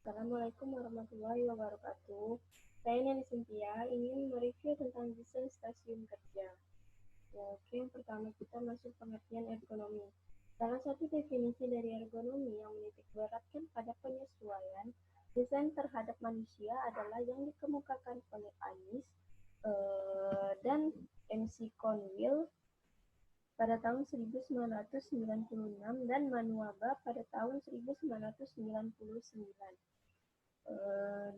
Assalamualaikum warahmatullahi wabarakatuh. Saya Nani Cynthia ingin mereview tentang desain stasiun kerja. Ya, oke, yang pertama kita masuk pengertian ergonomi. Salah satu definisi dari ergonomi yang menitik beratkan pada penyesuaian desain terhadap manusia adalah yang dikemukakan oleh Anis dan MC Conwell pada tahun 1996 dan Manuaba pada tahun 1999.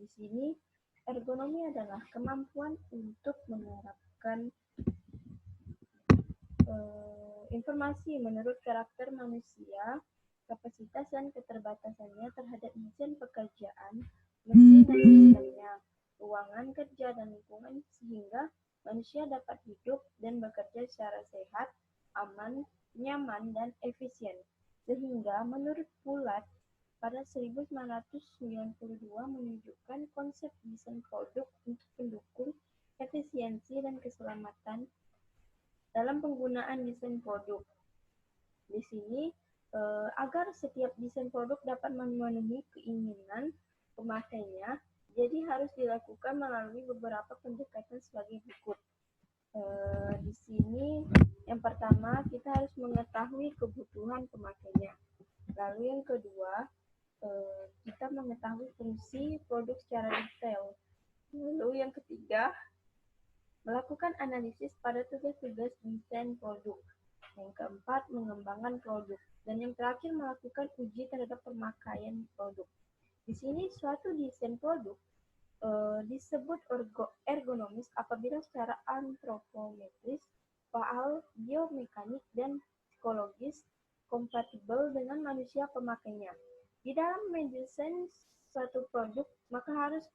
Di sini ergonomi adalah kemampuan untuk menerapkan informasi menurut karakter manusia, kapasitas dan keterbatasannya terhadap desain pekerjaan, mesin dan sistemnya, ruangan kerja dan lingkungan sehingga manusia dapat hidup dan bekerja secara sehat, aman, nyaman, dan efisien. Sehingga menurut Pulat, pada 1992 menunjukkan konsep desain produk untuk mendukung efisiensi dan keselamatan dalam penggunaan desain produk. Di sini agar setiap desain produk dapat memenuhi keinginan pemakainya, jadi harus dilakukan melalui beberapa pendekatan sebagai berikut. Di sini yang pertama kita harus mengetahui kebutuhan pemakainya. Lalu yang kedua kita mengetahui fungsi produk secara detail. Lalu yang ketiga melakukan analisis pada tugas-tugas desain produk. Yang keempat, mengembangkan produk. Dan yang terakhir, melakukan uji terhadap pemakaian produk. Di sini suatu desain produk disebut ergonomis apabila secara antropometris, faal, biomekanik, dan psikologis kompatibel dengan manusia pemakainya. Di dalam mendesain suatu produk, maka harus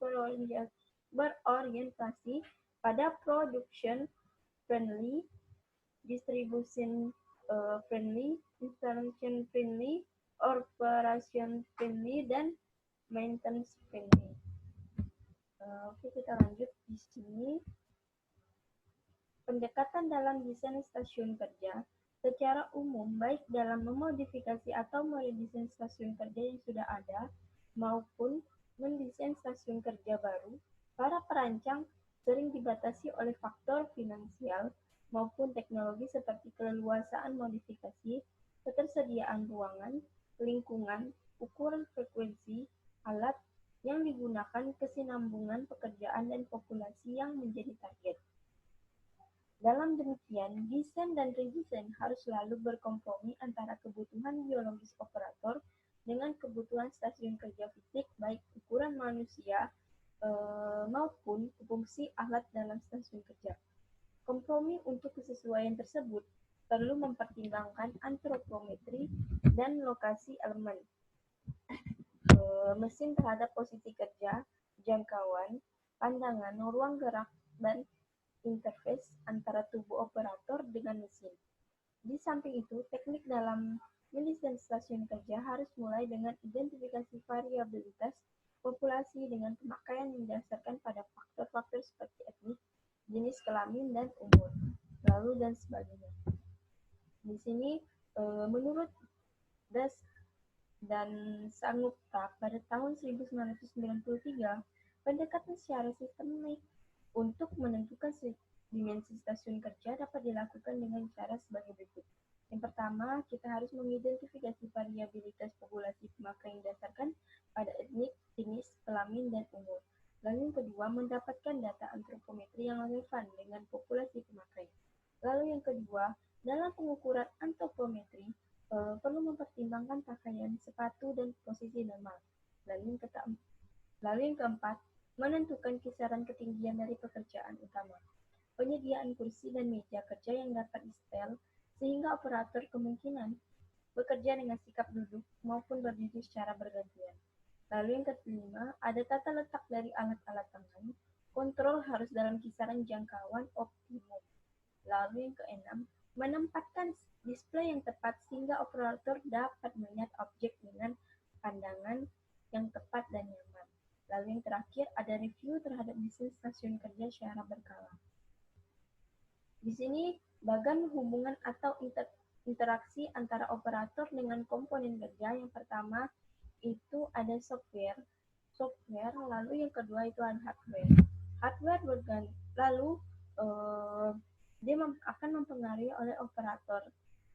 berorientasi pada production friendly, distribution friendly, installation friendly, operation friendly, dan maintenance friendly. Oke, kita lanjut di sini. Pendekatan dalam desain stasiun kerja secara umum baik dalam memodifikasi atau meredesain stasiun kerja yang sudah ada maupun mendesain stasiun kerja baru, para perancang sering dibatasi oleh faktor finansial maupun teknologi seperti keleluasaan modifikasi, ketersediaan ruangan, lingkungan, ukuran frekuensi, alat yang digunakan, kesinambungan pekerjaan, dan populasi yang menjadi target. Dalam demikian, desain dan redesain harus selalu berkompromi antara kebutuhan biologis operator dengan kebutuhan stasiun kerja fisik, baik ukuran manusia maupun fungsi alat dalam stasiun kerja. Kompromi untuk kesesuaian tersebut perlu mempertimbangkan antropometri dan lokasi elemen, mesin terhadap posisi kerja, jangkauan, pandangan, ruang gerak, dan interface antara tubuh operator dengan mesin. Di samping itu, teknik dalam mendesain stasiun kerja harus mulai dengan identifikasi variabilitas populasi dengan pemakaian yang didasarkan pada faktor-faktor seperti etnis, jenis kelamin, dan umur, lalu dan sebagainya. Di sini, menurut Das dan Sangupta pada tahun 1993, pendekatan secara sistemik untuk menentukan dimensi stasiun kerja dapat dilakukan dengan cara sebagai berikut. Yang pertama, kita harus mengidentifikasi variabilitas populasi pemakai yang didasarkan pada etnik, jenis, kelamin, dan umur. Lalu yang kedua, mendapatkan data antropometri yang relevan dengan populasi pemakai. Lalu yang kedua, dalam pengukuran antropometri, perlu mempertimbangkan pakaian, sepatu, dan posisi normal. Lalu yang keempat, menentukan kisaran ketinggian dari pekerjaan utama. Penyediaan kursi dan meja kerja yang dapat di-setel sehingga operator kemungkinan bekerja dengan sikap duduk maupun berdiri secara bergantian. Lalu yang kelima, ada tata letak dari alat-alat tangan. Kontrol harus dalam kisaran jangkauan optimum. Lalu yang keenam, menempatkan display yang tepat sehingga operator dapat melihat objek dengan pandangan yang tepat dan nyaman. Lalu yang terakhir, ada review terhadap desain stasiun kerja secara berkala. Di sini, bagan hubungan atau interaksi antara operator dengan komponen kerja. Yang pertama, itu ada software. software, lalu yang kedua itu ada hardware. Hardware lalu eh, dia akan mempengaruhi oleh operator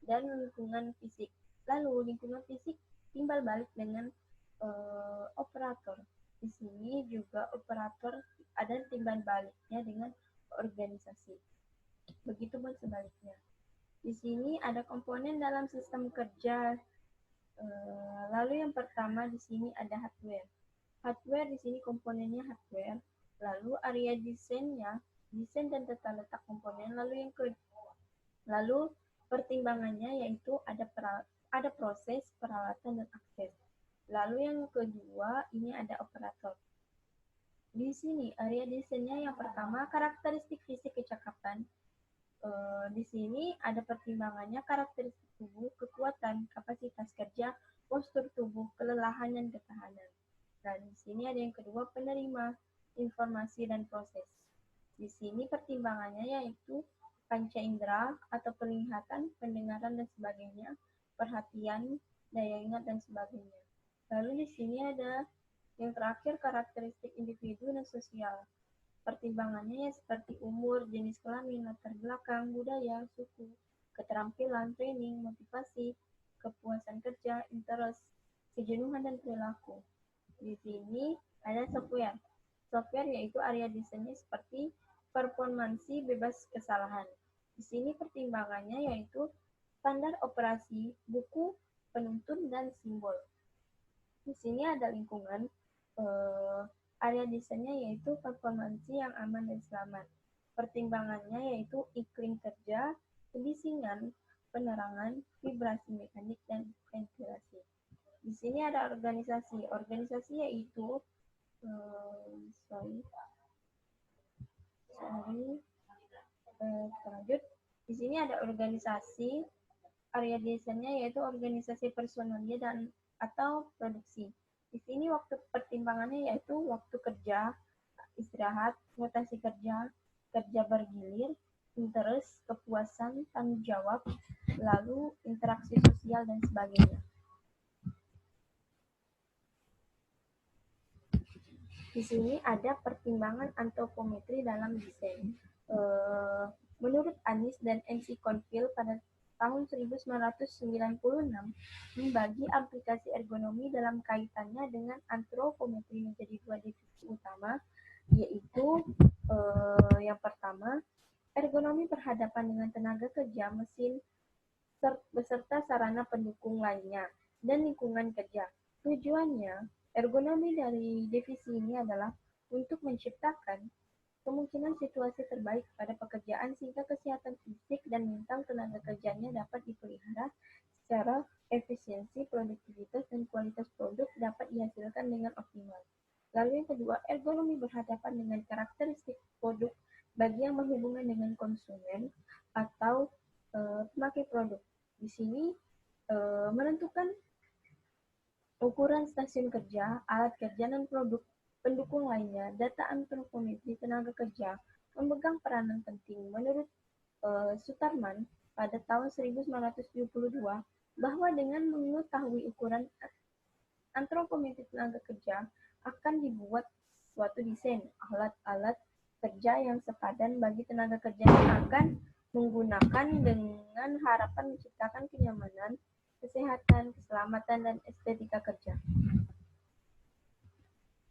dan lingkungan fisik. Lalu lingkungan fisik timbal balik dengan operator. Di sini juga operator ada timbal baliknya dengan organisasi. Begitupun sebaliknya. Di sini ada komponen dalam sistem kerja. Lalu yang pertama di sini ada hardware. Hardware di sini komponennya hardware. Lalu area desainnya, desain dan tata letak komponen. Lalu pertimbangannya yaitu ada proses, peralatan dan akses. Lalu yang kedua ini ada operator. Di sini area desainnya yang pertama karakteristik fisik kecakapan. Di sini ada pertimbangannya karakteristik tubuh, kekuatan, kapasitas kerja, postur tubuh, kelelahan dan ketahanan. Dan di sini ada yang kedua penerima informasi dan proses. Di sini pertimbangannya yaitu panca indera atau penglihatan, pendengaran dan sebagainya, perhatian, daya ingat dan sebagainya. Lalu di sini ada yang terakhir karakteristik individu dan sosial. Pertimbangannya ya seperti umur, jenis kelamin, latar belakang, budaya, suku, keterampilan, training, motivasi, kepuasan kerja, interest, kejenuhan dan perilaku. Di sini ada software. Software yaitu area desainnya seperti performansi bebas kesalahan. Di sini pertimbangannya yaitu standar operasi, buku, penuntun, dan simbol. Di sini ada lingkungan area desainnya yaitu performansi yang aman dan selamat. Pertimbangannya yaitu iklim kerja, kebisingan, penerangan, vibrasi mekanik, dan ventilasi. Di sini ada organisasi. Organisasi yaitu lanjut. Di sini ada organisasi. Area desainnya yaitu organisasi personalnya dan atau produksi. Di sini waktu pertimbangannya yaitu waktu kerja, istirahat, rotasi kerja, kerja bergilir, interest, kepuasan, tanggung jawab, lalu interaksi sosial dan sebagainya. Di sini ada pertimbangan antropometri dalam desain. Menurut Anis dan NC Confield pada tahun 1996 membagi aplikasi ergonomi dalam kaitannya dengan antropometri menjadi dua divisi utama, yaitu yang pertama, ergonomi berhadapan dengan tenaga kerja mesin beserta sarana pendukung lainnya dan lingkungan kerja. Tujuannya, ergonomi dari divisi ini adalah untuk menciptakan kemungkinan situasi terbaik pada pekerjaan sehingga kesehatan fisik dan mental tenaga kerjanya dapat dipelihara secara efisiensi, produktivitas, dan kualitas produk dapat dihasilkan dengan optimal. Lalu yang kedua, ergonomi berhadapan dengan karakteristik produk bagi yang berhubungan dengan konsumen atau pemakai produk. Di sini menentukan ukuran stasiun kerja, alat kerja, dan produk pendukung lainnya. Data antropometri tenaga kerja memegang peranan penting. Menurut Sutarman pada tahun 1972 bahwa dengan mengetahui ukuran antropometri tenaga kerja akan dibuat suatu desain alat-alat kerja yang sepadan bagi tenaga kerja yang akan menggunakan dengan harapan menciptakan kenyamanan, kesehatan, keselamatan, dan estetika kerja.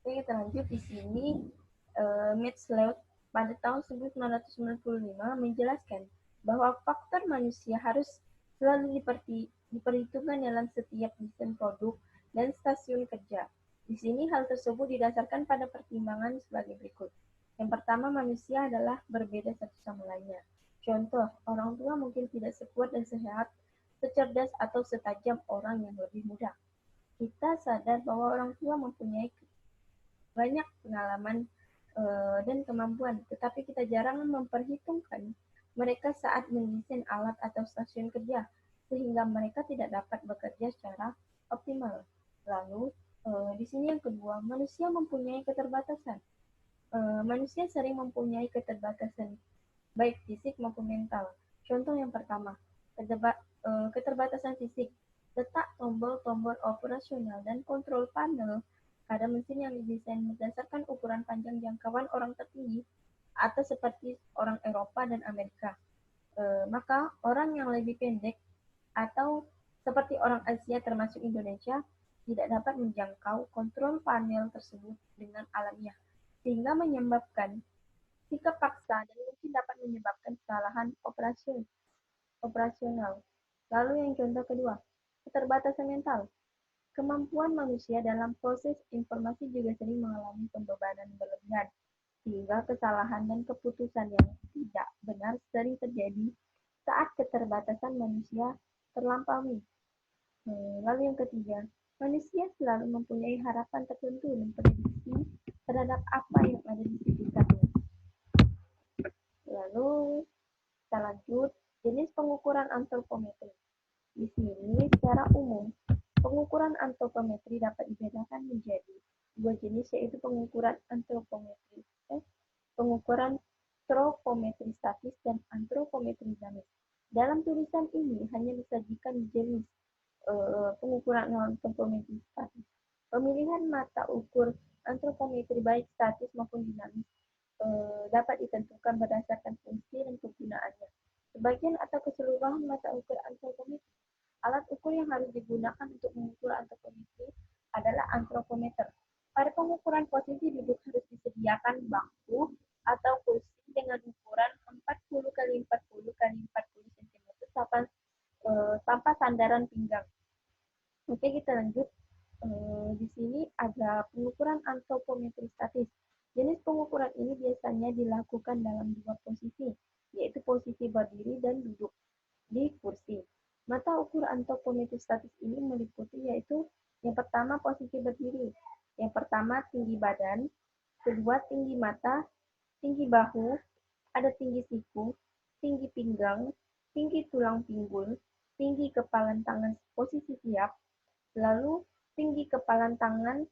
Oke, kita lanjut di sini. Metzler pada tahun 1995 menjelaskan bahwa faktor manusia harus selalu diperhitungkan dalam setiap desain produk dan stasiun kerja. Di sini hal tersebut didasarkan pada pertimbangan sebagai berikut. Yang pertama, manusia adalah berbeda satu sama lainnya. Contoh, orang tua mungkin tidak sekuat dan sehat, secerdas atau setajam orang yang lebih muda. Kita sadar bahwa orang tua mempunyai banyak pengalaman dan kemampuan, tetapi kita jarang memperhitungkan mereka saat mendesain alat atau stasiun kerja, sehingga mereka tidak dapat bekerja secara optimal. Lalu, di sini yang kedua, manusia mempunyai keterbatasan. Manusia sering mempunyai keterbatasan, baik fisik maupun mental. Contoh yang pertama, keterbatasan fisik. Letak tombol-tombol operasional dan kontrol panel Ada mesin yang didesain berdasarkan ukuran panjang jangkauan orang tertinggi atau seperti orang Eropa dan Amerika. Maka orang yang lebih pendek atau seperti orang Asia termasuk Indonesia tidak dapat menjangkau kontrol panel tersebut dengan alamiah, sehingga menyebabkan sikap paksa dan mungkin dapat menyebabkan kesalahan operasional. Lalu yang contoh kedua, keterbatasan mental. Kemampuan manusia dalam proses informasi juga sering mengalami pembebanan berlebihan, sehingga kesalahan dan keputusan yang tidak benar sering terjadi saat keterbatasan manusia terlampaui. Lalu yang ketiga, manusia selalu mempunyai harapan tertentu dan prediksi terhadap apa yang ada di sekitarnya. Lalu kita lanjut, jenis pengukuran antropometri. Di sini secara umum, pengukuran antropometri dapat dibedakan menjadi dua jenis, yaitu pengukuran antropometri pengukuran tropometri statis dan antropometri dinamis. Dalam tulisan ini hanya disajikan jenis pengukuran antropometri statis. Pemilihan mata ukur antropometri baik statis maupun dinamis dapat ditentukan berdasarkan fungsi dan kegunaannya. Sebagian atau keseluruhan mata ukur antropometri. Alat ukur yang harus digunakan untuk mengukur antropometri adalah antropometer. Pada pengukuran posisi duduk harus disediakan bangku atau kursi dengan ukuran 40 x 40 x 40 cm tanpa sandaran pinggang. Oke, kita lanjut. Di sini ada pengukuran antropometri statis. Jenis pengukuran ini biasanya dilakukan dalam dua posisi, yaitu posisi berdiri dan duduk di kursi. Mata ukur antropometri statis ini meliputi yaitu yang pertama posisi berdiri, yang pertama tinggi badan, kedua tinggi mata, tinggi bahu, ada tinggi siku, tinggi pinggang, tinggi tulang pinggul, tinggi kepalan tangan posisi siap, lalu tinggi kepalan tangan,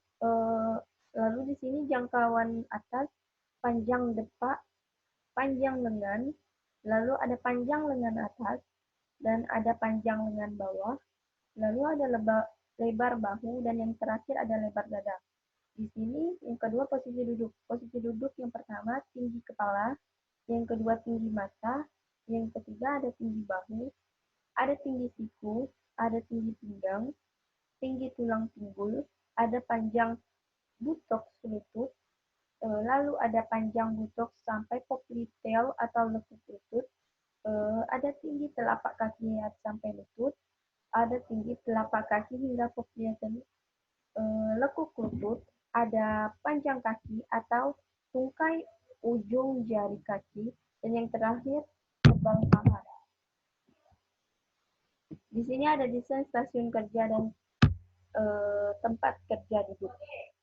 lalu di sini jangkauan atas, panjang depak, panjang lengan, lalu ada panjang lengan atas, dan ada panjang lengan bawah, lalu ada lebar bahu, dan yang terakhir ada lebar dada. Di sini yang kedua posisi duduk. Posisi duduk yang pertama tinggi kepala, yang kedua tinggi mata, yang ketiga ada tinggi bahu, ada tinggi siku, ada tinggi pinggang, tinggi tulang pinggul, ada panjang butok lutut, lalu ada panjang butok sampai popliteal atau lekuk lutut, ada tinggi telapak kaki sampai lutut, ada tinggi telapak kaki hingga popliteal lekuk lutut, ada panjang kaki atau tungkai ujung jari kaki, dan yang terakhir tebal paha. Di sini ada desain stasiun kerja dan tempat kerja duduk.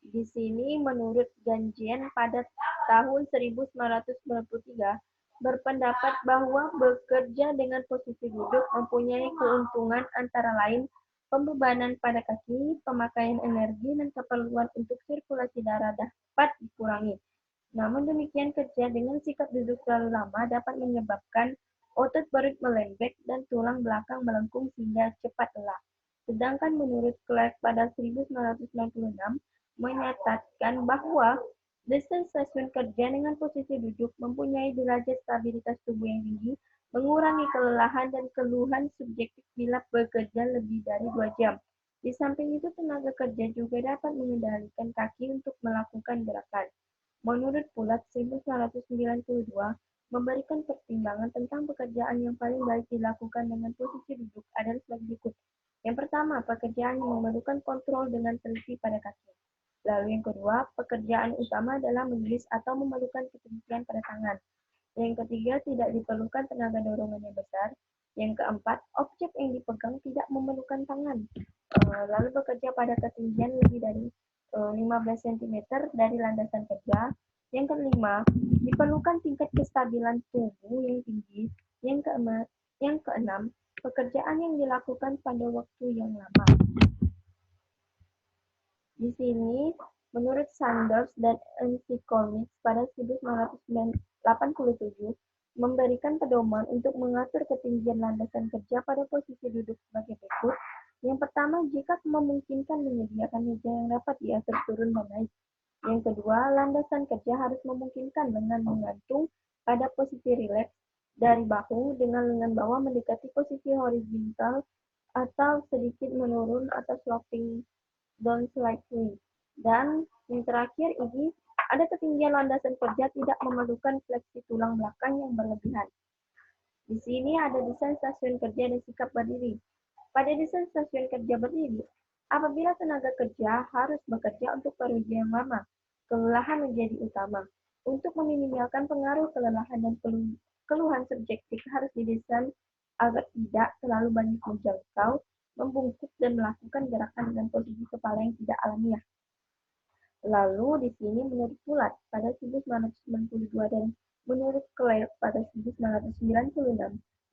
Di sini menurut Ganjian pada tahun 1993 berpendapat bahwa bekerja dengan posisi duduk mempunyai keuntungan antara lain pembebanan pada kaki, pemakaian energi, dan keperluan untuk sirkulasi darah dapat dikurangi. Namun demikian, kerja dengan sikap duduk terlalu lama dapat menyebabkan otot perut melembek dan tulang belakang melengkung sehingga cepat lelah. Sedangkan menurut Clark pada 1996 menyatakan bahwa desain stasiun kerja dengan posisi duduk mempunyai derajat stabilitas tubuh yang tinggi, mengurangi kelelahan dan keluhan subjektif bila bekerja lebih dari 2 jam. Di samping itu, tenaga kerja juga dapat mengendalikan kaki untuk melakukan gerakan. Menurut Pulat 1992, memberikan pertimbangan tentang pekerjaan yang paling baik dilakukan dengan posisi duduk adalah sebagai berikut. Yang pertama, pekerjaan yang memerlukan kontrol dengan teliti pada kaki. Lalu yang kedua, pekerjaan utama adalah menulis atau memerlukan ketelitian pada tangan. Yang ketiga, tidak diperlukan tenaga dorongan yang besar. Yang keempat, objek yang dipegang tidak memerlukan tangan. Lalu bekerja pada ketinggian lebih dari 15 cm dari landasan kerja. Yang kelima, diperlukan tingkat kestabilan tubuh yang tinggi. Yang keenam, pekerjaan yang dilakukan pada waktu yang lama. Di sini, menurut Sanders dan Ensikolnik pada 1987, memberikan pedoman untuk mengatur ketinggian landasan kerja pada posisi duduk sebagai berikut. Yang pertama, jika memungkinkan menyediakan meja yang dapat diatur turun dan naik. Yang kedua, landasan kerja harus memungkinkan lengan menggantung pada posisi rileks dari bahu dengan lengan bawah mendekati posisi horizontal atau sedikit menurun atau sloping down slightly. Dan yang terakhir ini, ada ketinggian landasan kerja tidak memerlukan fleksi tulang belakang yang berlebihan. Di sini ada desain stasiun kerja dan sikap berdiri. Pada desain stasiun kerja berdiri, apabila tenaga kerja harus bekerja untuk periode yang lama, kelelahan menjadi utama. Untuk meminimalkan pengaruh kelelahan dan keluhan subjektif harus didesain agar tidak terlalu banyak menjangkau, membungkuk, dan melakukan gerakan dengan posisi kepala yang tidak alamiah. Lalu di sini menurut Pulat pada 1992 dan menurut Clark pada 1996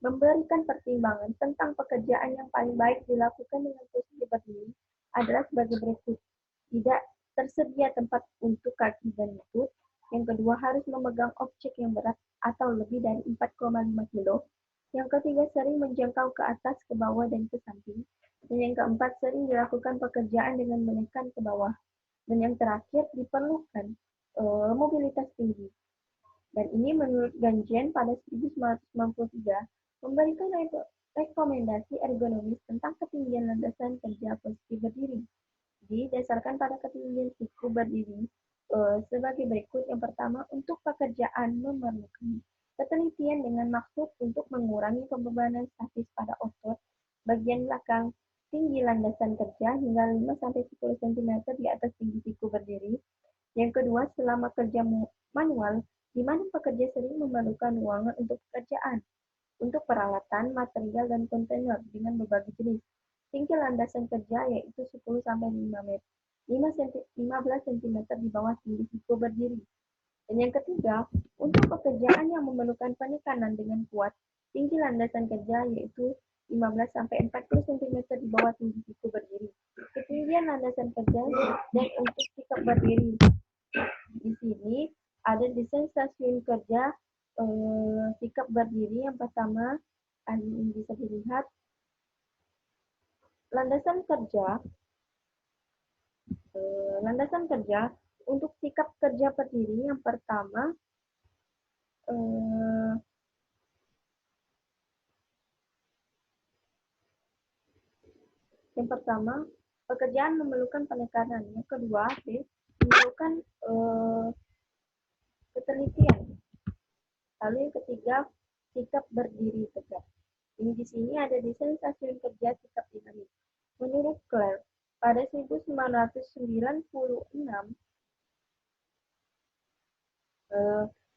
memberikan pertimbangan tentang pekerjaan yang paling baik dilakukan dengan posisi berdiri adalah sebagai berikut. Tidak tersedia tempat untuk kaki dan lutut. Yang kedua, harus memegang objek yang berat atau lebih dari 4,5 kilo. Yang ketiga, sering menjangkau ke atas, ke bawah, dan ke samping. Dan yang keempat, sering dilakukan pekerjaan dengan menekan ke bawah. Dan yang terakhir, diperlukan mobilitas tinggi. Dan ini menurut Ganjen pada 1993 memberikan rekomendasi ergonomis tentang ketinggian landasan kerja posisi berdiri. Didasarkan pada ketinggian siku berdiri sebagai berikut. Yang pertama, untuk pekerjaan memerlukan ketelitian dengan maksud untuk mengurangi pembebanan statis pada otot bagian belakang. Tinggi landasan kerja hingga 5-10 cm di atas tinggi siku berdiri. Yang kedua, selama kerja manual, di mana pekerja sering memerlukan ruangan untuk pekerjaan, untuk peralatan, material, dan kontainer dengan berbagai jenis. Tinggi landasan kerja yaitu 10-15 cm di bawah tinggi siku berdiri. Dan yang ketiga, untuk pekerjaan yang memerlukan penekanan dengan kuat, tinggi landasan kerja yaitu 15-40 cm di bawah tinggi siku berdiri. Ketinggian landasan kerja dan untuk sikap berdiri. Di sini ada desain stasiun kerja sikap berdiri. Yang pertama, ini bisa dilihat landasan kerja untuk sikap kerja berdiri. Yang pertama, pekerjaan memerlukan penekanan. Yang kedua, memerlukan ketelitian. Lalu yang ketiga, sikap berdiri tegak. Ini di sini ada desain stasiun kerja sikap dinamis. Menurut Clark, pada 1996,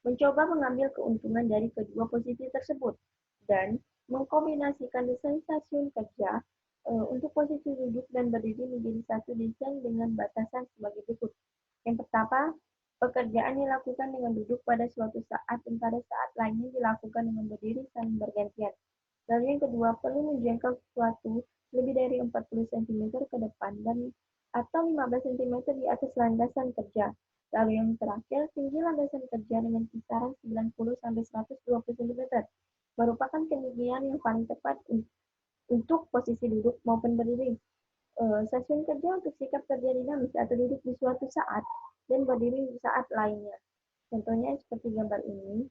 mencoba mengambil keuntungan dari kedua posisi tersebut dan mengkombinasikan desain stasiun kerja untuk posisi duduk dan berdiri menjadi satu desain dengan batasan sebagai berikut. Yang pertama, pekerjaan dilakukan dengan duduk pada suatu saat dan pada saat lainnya dilakukan dengan berdiri saling bergantian. Lalu yang kedua, perlu menjangkau sesuatu lebih dari 40 cm ke depan dan atau 15 cm di atas landasan kerja. Lalu yang terakhir, tinggi landasan kerja dengan kisaran 90-120 cm merupakan ketinggian yang paling tepat untuk posisi duduk maupun berdiri. Stasiun kerja untuk sikap kerja dinamis atau duduk di suatu saat dan berdiri di saat lainnya. Contohnya seperti gambar ini.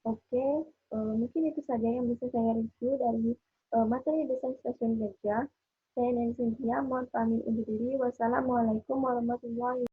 Oke, mungkin itu saja yang bisa saya review dari materi desain stasiun kerja. Saya Nancy Cynthia, mohon pamit undur diri. Wassalamualaikum warahmatullahi wabarakatuh.